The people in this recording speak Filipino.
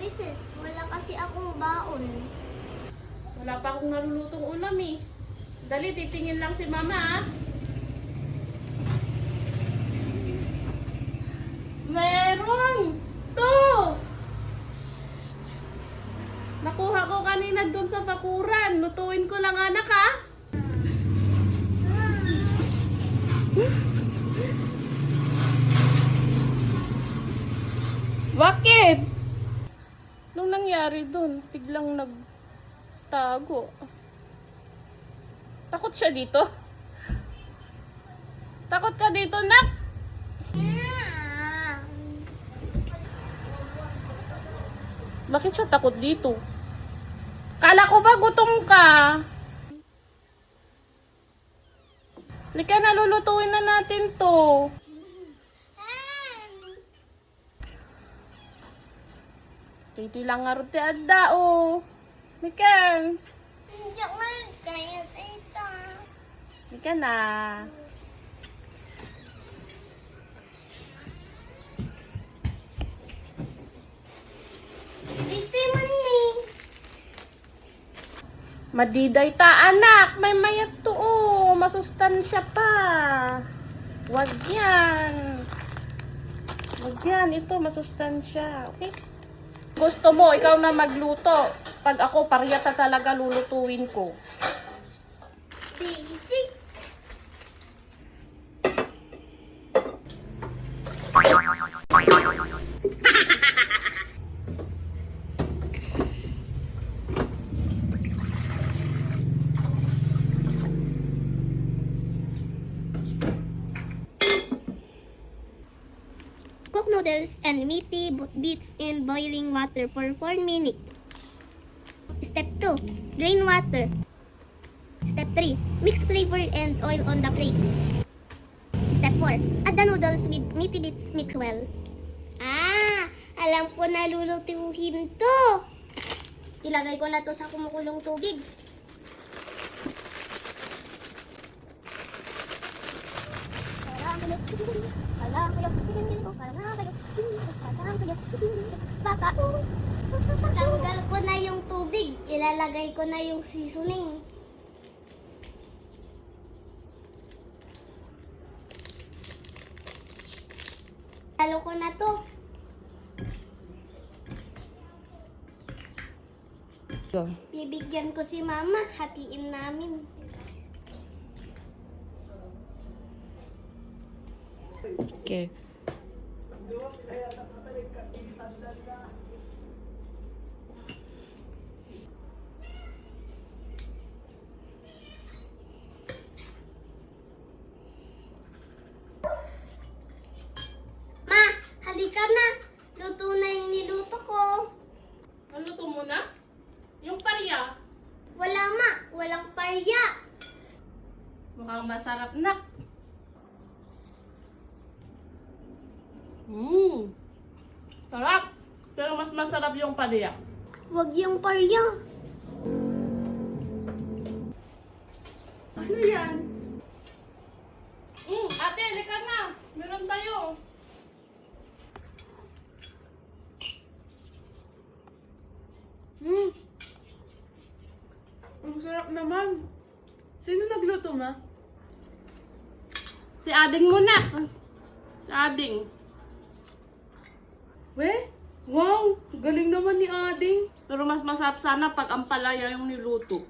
Princess, wala kasi akong baon. Wala pa akong nalulutong ulam eh. Dali, titingin lang si mama ah. Meron! To! Nakuha ko kanina dun sa bakuran. Lutuin ko lang anak ha. Bakit? Nung nangyari dun, biglang nagtago. Takot siya dito? Takot ka dito, nak? Bakit siya takot dito? Kala ko ba gutom ka? Lika, nalulutuin na natin to. Ito lang nga rute adda o. Lika. Hindi ako kaya ito. Lika na. Dito man ni. Madiday ta anak, may mayat to oh, masustansya pa. Wag yan. Wag yan, ito masustansya, okay? Gusto mo, ikaw na magluto. Pag ako, paryata talaga lulutuin ko. Basic. Cook noodles and meaty bits in boiling water for 4 minutes. Step 2. Drain water. Step 3. Mix flavor and oil on the plate. Step 4. Add the noodles with meaty bits. Mix well. Ah! Alam ko na lulutuin to. Ilagay ko na to sa kumukulong tubig. Tanggal ko na yung tubig. Ilalagay ko na yung seasoning. Halo ko na to. Bibigyan ko si mama. Hatiin namin. Okay. Ma, halika na. Luto na yung niluto ko. Luto mo na? Yung parya. Wala ma, walang parya. Mukhang masarap na. Sarap. Pero mas masarap yung parya. Wag yung parya. Ano yan? Ate, halika na. Meron tayo. Ang sarap naman. Sino nagluto, ma? Si Ading muna. Si Ading. We? Wow! Galing naman ni Ading. Pero mas masarap sana pag ang palaya yung niluto.